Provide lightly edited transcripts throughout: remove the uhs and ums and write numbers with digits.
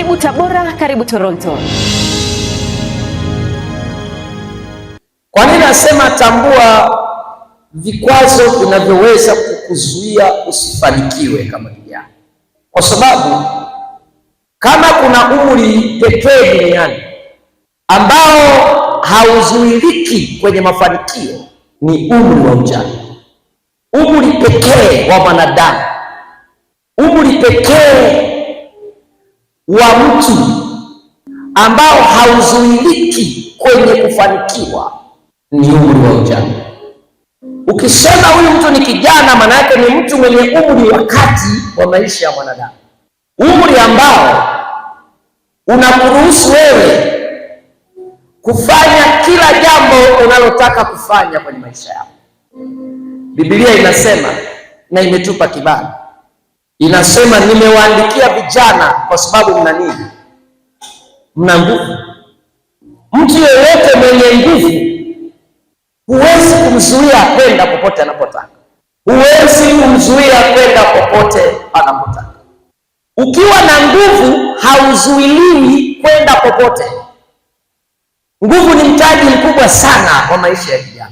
Karibu Tabora, karibu Toronto. Kwa nini nasema tambua vikwazo vinavyoweza kukuzuia usifanikiwe kama kijana? Kwa sababu kama kuna umri pekee duniani ambao hauzuiliki kwenye mafanikio, ni umri wa ujana. Umri pekee wa mwanadamu, umri pekee wa mtu ambao hauzuiliki kwenye kufanikiwa ni umri wa ujana. Ukisema huyu mtu ni kijana, maana yake ni mtu mwenye umri wa kati wa maisha ya mwanadamu, umri ambao unakuruhusu wewe kufanya kila jambo unalotaka kufanya kwenye maisha yako. Biblia inasema na imetupa kibali, inasema nimewaandikia vijana kwa sababu mna nini? Mna nguvu. Mtu yeyote mwenye nguvu huwezi kumzuia kwenda popote anapotaka, huwezi kumzuia kwenda popote anapotaka. Ukiwa na nguvu hauzuiliwi kwenda popote. Nguvu ni mtaji mkubwa sana wa maisha ya kijana,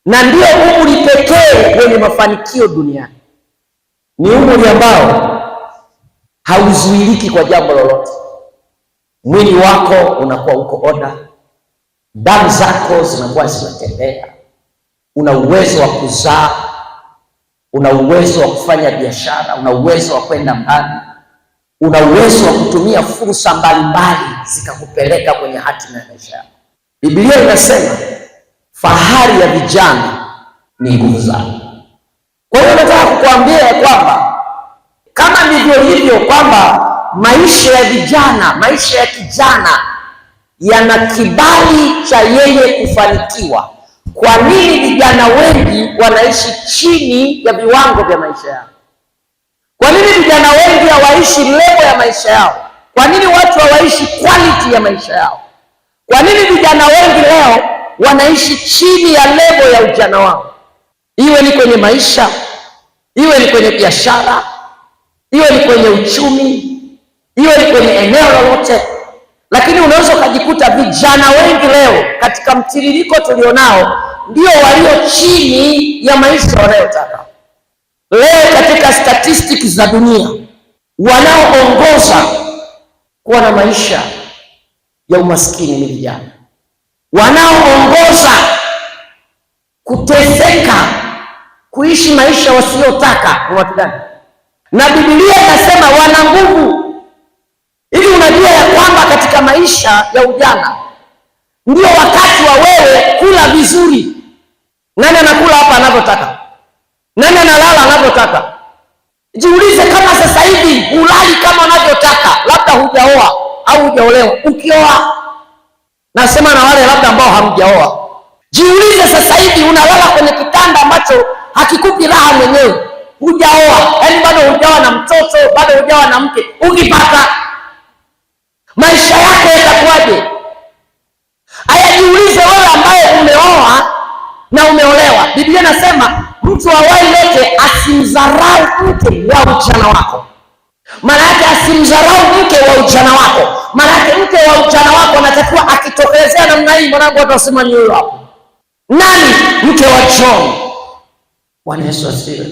na ndio umri pekee wenye mafanikio duniani. Ni umri ambao hauzuiliki kwa jambo lolote. Mwili wako unakuwa uko oda, damu zako zinakuwa zinatembea, una uwezo wa kuzaa, una uwezo wa kufanya biashara, una uwezo wa kwenda mbali, una uwezo wa kutumia fursa mbalimbali zikakupeleka kwenye hatima ya maisha yako. Biblia inasema fahari ya vijana ni nguvu zao. Kwa hiyo nataka kukuambia ya kwamba kama ndivyo hivyo kwamba maisha ya vijana, maisha ya kijana yana kibali cha yeye kufanikiwa. Kwa nini vijana wengi wanaishi chini ya viwango vya maisha yao? Kwa nini vijana wengi hawaishi level ya maisha yao? Kwa nini watu hawaishi quality ya maisha yao? Kwa nini vijana wengi leo wanaishi chini ya level ya ujana wao? Iwe ni kwenye maisha, iwe ni kwenye biashara, iwe ni kwenye uchumi, iwe ni kwenye eneo lolote. Lakini unaweza ukajikuta vijana wengi leo katika mtiririko tulionao ndio walio chini ya maisha wanayotaka. Leo katika statistics za dunia, wanaoongoza kuwa na maisha ya umaskini ni vijana. Wanaoongoza kuteseka, kuishi maisha wasiyotaka ni watu gani? Na Biblia inasema wana nguvu. Hivi unajua ya kwamba katika maisha ya ujana ndio wakati wa wewe kula vizuri. Nani anakula hapa anavyotaka? Nani analala anavyotaka? Jiulize kama sasa hivi hulali kama unavyotaka, labda hujaoa au hujaolewa. Ukioa, nasema na wale labda ambao hamjaoa, jiulize sasa hivi unalala kwenye kitanda ambacho hakikupi raha mwenyewe. Hujaoa, yaani bado hujawa na mtoto, bado hujawa na mke. Ukipata, maisha yako yatakuwaje? Aya, jiulize wewe ambaye umeoa na umeolewa. Biblia inasema mtu awaye yote asimdharau mke wa ujana wako. Maana yake asimdharau mke wa ujana wako. Maana yake mke wa ujana wako anatakiwa akitokelezea namna hii, mwanangu, watu wasema ni huyo hapo. Nani? Mke wa John. Bwana Yesu asifiwe.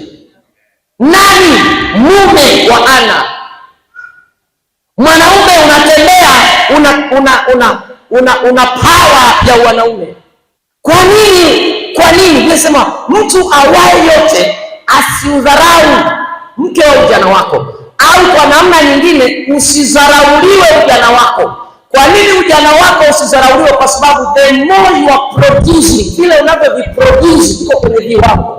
Nani? Mume wa Ana. Mwanaume unatembea una power ya wanaume. Kwa nini? Kwa nini? Nimesema mtu awaye yote asiudharau mke wa ujana wako, au kwa namna nyingine usidharauliwe ujana wako. Kwa nini ujana wako usidharauliwe? Kwa sababu the more you are producing, vile unavyoviproduce iko kwenye viwango.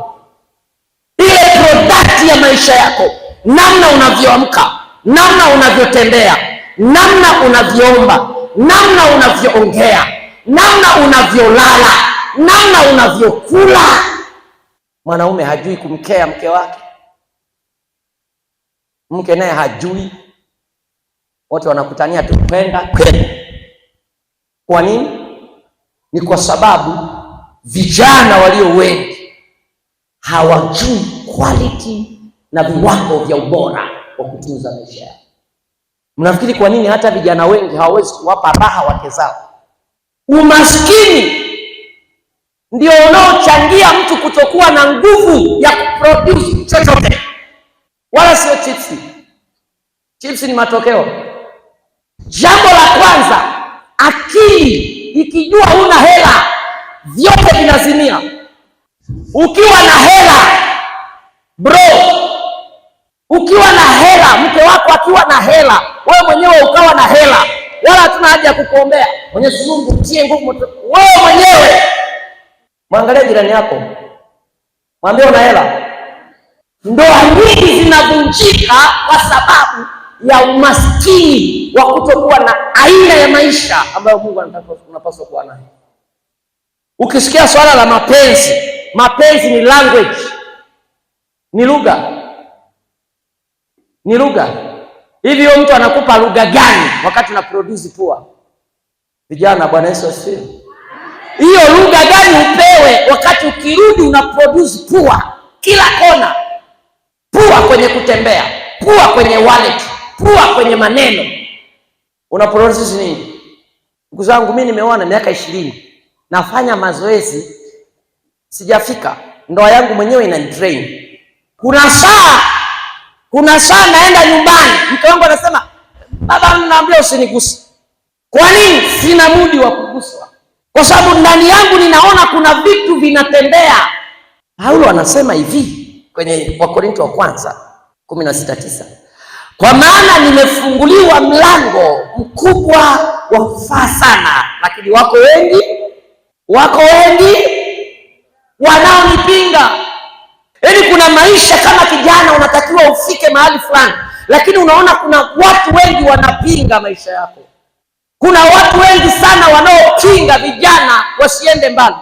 Ile product ya maisha yako, namna unavyoamka, namna unavyotembea, namna unavyoomba, namna unavyoongea, namna unavyolala, namna unavyokula. Mwanaume hajui kumkea mke wake, mke naye hajui. Wote wanakutania tu kwenda. Kwa nini? Ni kwa sababu vijana walio wengi hawajui quality na viwango vya ubora wa kutunza maisha yao. Mnafikiri kwa nini hata vijana wengi hawawezi kuwapa raha wake zao? Umaskini ndio unaochangia mtu kutokuwa na nguvu ya kuproduce chochote, wala sio chipsi. Chipsi ni matokeo. Jambo la kwanza, akili ikijua huna hela, vyote vinazimia. Ukiwa na hela bro, ukiwa na hela, mke wako akiwa na hela, wewe mwenyewe ukawa na hela, wala hatuna haja ya kukuombea Mwenyezi Mungu mtie nguvu. Wewe mwenyewe mwangalie jirani yako, mwambie una hela. Ndoa nyingi zinavunjika kwa sababu ya umaskini wa kutokuwa na aina ya maisha ambayo Mungu anataka unapaswa kuwa nayo. Ukisikia swala la mapenzi, mapenzi ni language, ni lugha. Ni lugha. Hivi huyo mtu anakupa lugha gani wakati una produce pua? Vijana, Bwana Yesu asifiwe. Hiyo lugha gani upewe wakati ukirudi una produce pua kila kona? Pua kwenye kutembea, pua kwenye wallet, pua kwenye maneno. Una produce nini? Ndugu zangu, mimi nimeona miaka 20 nafanya mazoezi, sijafika. Ndoa yangu mwenyewe ina drain. Kuna saa naenda nyumbani, mke wangu anasema, baba, naambia usiniguse. Kwa nini? Sina mudi wa kuguswa, kwa sababu ndani yangu ninaona kuna vitu vinatembea. Paulo anasema hivi kwenye Wakorintho wa kwanza 16:9, kwa maana nimefunguliwa mlango mkubwa wa kufaa sana, lakini wako wengi wanaonipinga. Yaani kuna maisha kama kijana unatakiwa ufike mahali fulani, lakini unaona kuna watu wengi wanapinga maisha yako. Kuna watu wengi sana wanaopinga vijana wasiende mbali.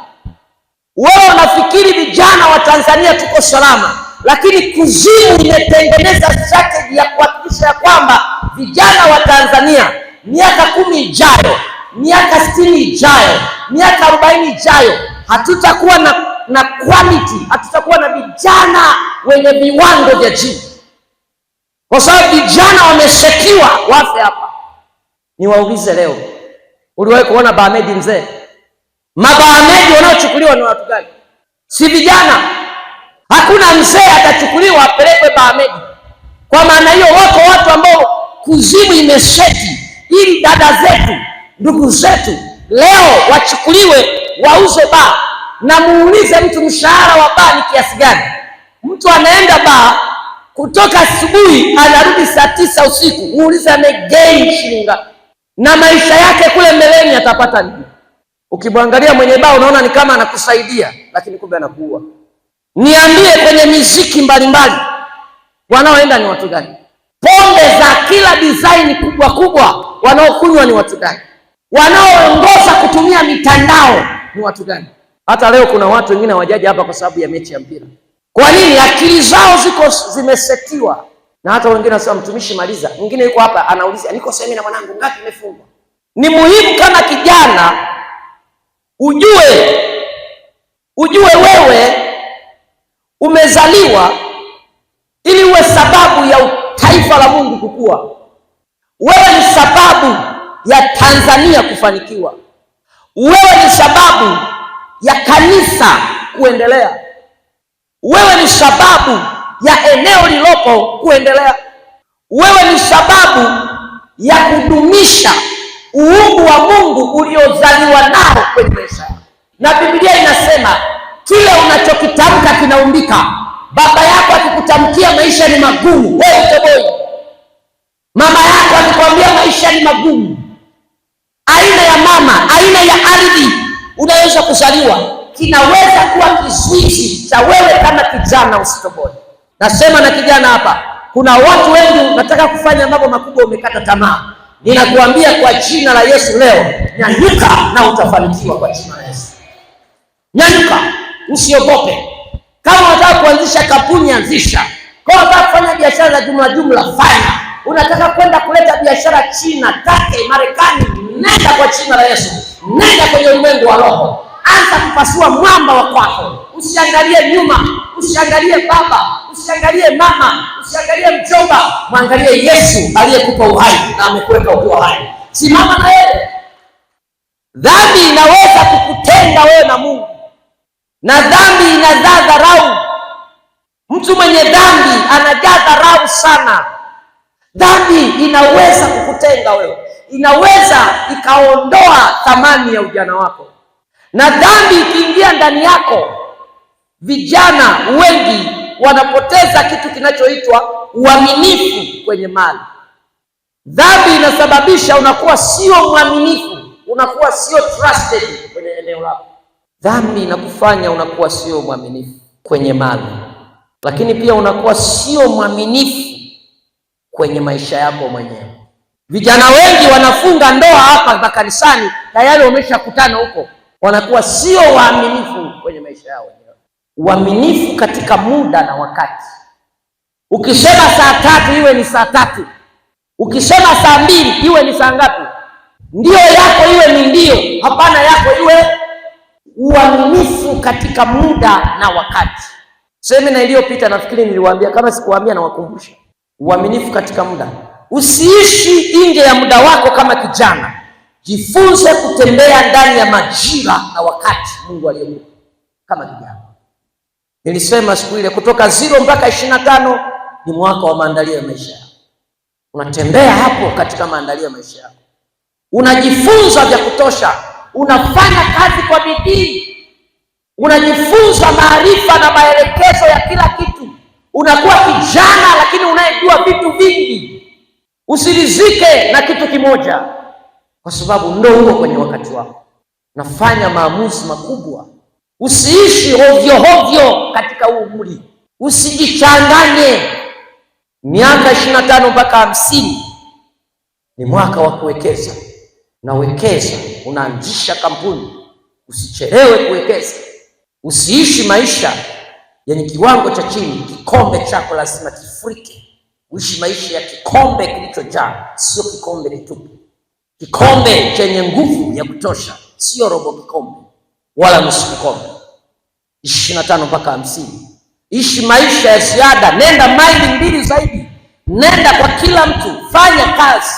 Wewe unafikiri vijana wa Tanzania tuko salama, lakini kuzimu imetengeneza strategy ya kuhakikisha kwamba vijana wa Tanzania miaka 10 ijayo, miaka 60 ijayo, miaka 40 ijayo, hatutakuwa na quality, hatutakuwa na vijana wenye viwango vya juu, kwa sababu vijana wameshakiwa wafe hapa. Niwaulize leo, uliwahi kuona Bahamedi mzee? Mabahamedi wanaochukuliwa ni watu gani? Si vijana. Hakuna mzee atachukuliwa apelekwe Bahamedi. Kwa maana hiyo watu ambao kuzimu imeseti ili dada zetu, ndugu zetu leo wachukuliwe wauze baa. Na muulize mtu mshahara wa baa ni kiasi gani? Mtu anaenda baa kutoka asubuhi anarudi saa 9 usiku, muulize amegain shilingi, na maisha yake kule mbeleni atapata nini? Ukimwangalia mwenye baa unaona ni kama anakusaidia, lakini kumbe anakuua. Niambie, kwenye miziki mbalimbali wanaoenda ni watu gani? Pombe za kila design kubwa kubwa wanaokunywa ni watu gani? Wanaoongoza kutumia mitandao ni watu gani? Hata leo kuna watu wengine hawajaja hapa kwa sababu ya mechi ya mpira. Kwa nini? Akili zao zimesetiwa. Na hata wengine wanasema mtumishi maliza. Mwingine yuko hapa anauliza, niko semina mwanangu, ngapi imefungwa? Ni muhimu kama kijana ujue wewe umezaliwa ili uwe sababu ya taifa la Mungu kukua. Wewe ni sababu ya Tanzania kufanikiwa. Wewe ni sababu ya kanisa kuendelea. Wewe ni sababu ya eneo lilopo kuendelea. Wewe ni sababu ya kudumisha uungu wa Mungu uliozaliwa nao kwenye maisha yako. Na Biblia inasema kile unachokitamka kinaumbika. Baba yako akikutamkia maisha ni magumu, wewe utoboi. Mama yako akikwambia maisha ni magumu, aina ya mama, aina ya ardhi unaweza kuzaliwa kinaweza kuwa kizuizi cha wewe kama kijana usitoboi. Nasema na kijana hapa, kuna watu wengi nataka kufanya mambo makubwa, umekata tamaa. Ninakuambia kwa jina la Yesu leo, nyanyuka na utafanikiwa kwa jina la Yesu. Nyanyuka, usiogope. Kama unataka kuanzisha kampuni, anzisha. Kama unataka kufanya biashara za jumla, fanya. Unataka kwenda kuleta biashara China, Turkey, Marekani, nenda kwa jina la Yesu. Nenda kwenye ulimwengu wa roho. Anza kupasua mwamba wa kwako. Usiangalie nyuma, usiangalie baba, usiangalie mama, usiangalie mjomba, mwangalie Yesu aliyekupa uhai na amekuweka ukiwa hai. Simama na yeye. Dhambi inaweza kukutenga wewe na Mungu, na dhambi inazaa dharau. Mtu mwenye dhambi anajaa dharau sana. Dhambi inaweza kukutenga wewe, inaweza ikaondoa thamani ya ujana wako. Na dhambi ikiingia ndani yako, vijana wengi wanapoteza kitu kinachoitwa uaminifu kwenye mali. Dhambi inasababisha unakuwa sio mwaminifu, unakuwa sio trusted kwenye eneo lako. Dhambi inakufanya unakuwa sio mwaminifu kwenye mali, lakini pia unakuwa sio mwaminifu kwenye maisha yako mwenyewe. Vijana wengi wanafunga ndoa hapa za kanisani, tayari wameshakutana huko, wanakuwa sio waaminifu kwenye maisha yao wenyewe. Uaminifu katika muda na wakati. Ukisema saa 3 iwe ni saa 3, ukisema saa 2 iwe ni saa ngapi? Ndio yako iwe ni ndio, hapana yako iwe. Uaminifu katika muda na wakati. Semina iliyopita nafikiri niliwaambia, kama sikuwaambia na wakumbusha. Uaminifu katika muda. Usiishi nje ya muda wako kama kijana. Jifunze kutembea ndani ya majira na wakati Mungu aliyekupa kama kijana. Nilisema siku ile kutoka 0 mpaka 25 ni mwaka wa maandalio ya maisha yako. Unatembea hapo katika maandalio ya maisha yako. Unajifunza vya kutosha, unafanya kazi kwa bidii, unajifunza maarifa na maelekezo ya kila kitu. Unakuwa kijana lakini unayejua vitu vingi. Usirizike na kitu kimoja, kwa sababu ndio uko kwenye wakati wako. Nafanya maamuzi makubwa. Usiishi hovyo hovyo katika umri. Usijichanganye. Miaka 25 mpaka 50 ni mwaka wa kuwekeza. Unawekeza, unaanzisha kampuni. Usichelewe kuwekeza. Usiishi maisha yenye kiwango cha chini. Kikombe chako lazima kifurike. Uishi maisha ya kikombe kilichojaa, sio kikombe kitupu. Kikombe chenye nguvu ya kutosha, sio robo kikombe wala nusu kikombe. 25 mpaka 50. Ishi maisha ya ziada, nenda maili 2 zaidi. Nenda kwa kila mtu, fanya kazi.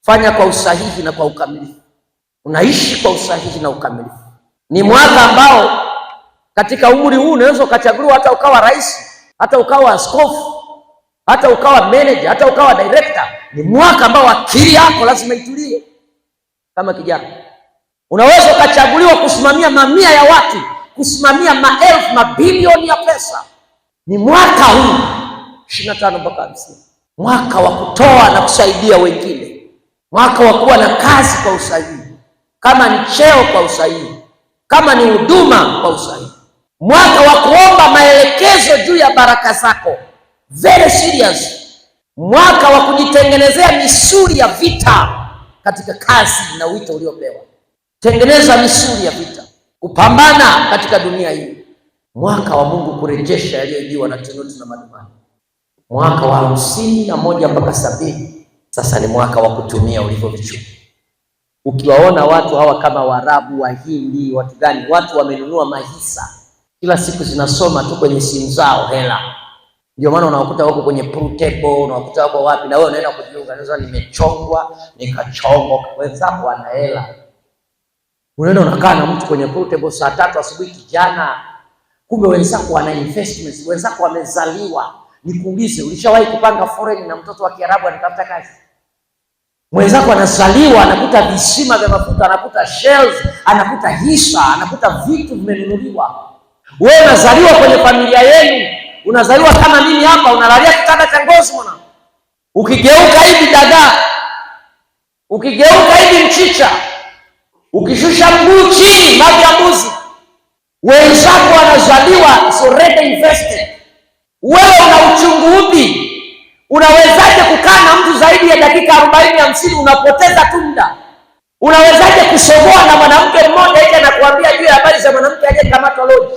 Fanya kwa usahihi na kwa ukamilifu. Unaishi kwa usahihi na ukamilifu. Ni mwaka ambao katika umri huu unaweza ukachaguliwa hata ukawa rais, hata ukawa askofu, hata ukawa manager, hata ukawa director. Ni mwaka ambao akili yako lazima itulie kama kijana. Unaweza ukachaguliwa kusimamia mamia ya watu, kusimamia maelfu, mabilioni ya pesa. Ni mwaka huu 25 mpaka 50. Mwaka wa kutoa na kusaidia wengine. Mwaka wa kuwa na kazi kwa usahihi. Kama ni cheo kwa usahihi. Kama ni huduma kwa usahihi. Mwaka wa kuomba maelekezo juu ya baraka zako. Very serious. Mwaka wa kujitengenezea misuli ya vita katika kazi na wito uliopewa. Tengeneza misuli ya vita kupambana katika dunia hii. Mwaka wa Mungu kurejesha yaliyoibiwa na Tinuti na madumani. Mwaka wa 51 mpaka 70. Sasa ni mwaka wa kutumia ulivyovichuma. Ukiwaona watu hawa kama Waarabu, Wahindi, watu gani, watu wamenunua mahisa, kila siku zinasoma tu kwenye simu zao hela. Ndio maana unawakuta wako kwenye pool table, unawakuta wako wapi, na wewe unaenda kujiunga. Unaweza nimechongwa, nikachongwa, wenzako wana hela. Unaenda unakaa na mtu kwenye pool table saa 3 asubuhi kijana, kumbe wenzako wana investments, wenzako wamezaliwa. Nikuulize, ulishawahi kupanga foreign na mtoto wa Kiarabu anatafuta kazi? Mwenzako anazaliwa anakuta visima vya mafuta, anakuta shells, anakuta hisa, anakuta vitu vimenunuliwa. Wewe unazaliwa kwenye familia yenu, unazaliwa kama mimi hapa, unalalia kitanda cha ngozi mwana. Ukigeuka hivi dagaa, ukigeuka hivi mchicha, ukishusha mguu chini maji ya mbuzi. Wenzako wanazaliwa is already invested. Wewe una uchungu upi? Unawezaje kukaa na mtu zaidi ya dakika 40-50? Unapoteza tu muda. Unawezaje kusogoa na mwanamke mmoja eti anakuambia juu ya habari za mwanamke aliyekamatwa lodge?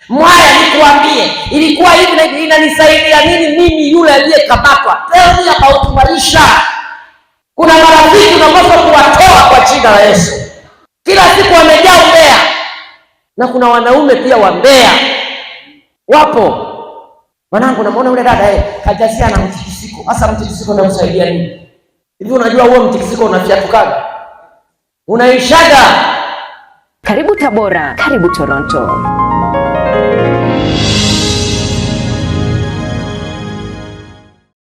Mwaya nikuambie, ilikuwa hivi na inanisaidia nini mimi yule aliyekamatwa? Tell me about maisha. Kuna marafiki unapaswa kuwatoa kwa jina la Yesu. Kila siku wamejaa umbea. Na kuna wanaume pia wambea. Wapo. Mwanangu, namuona yule dada kajazia na mtikisiko. Hasa mtikisiko unamsaidia nini? Hivi unajua huo mtikisiko unafiatukaga? Unaishaga. Karibu Tabora, karibu Toronto.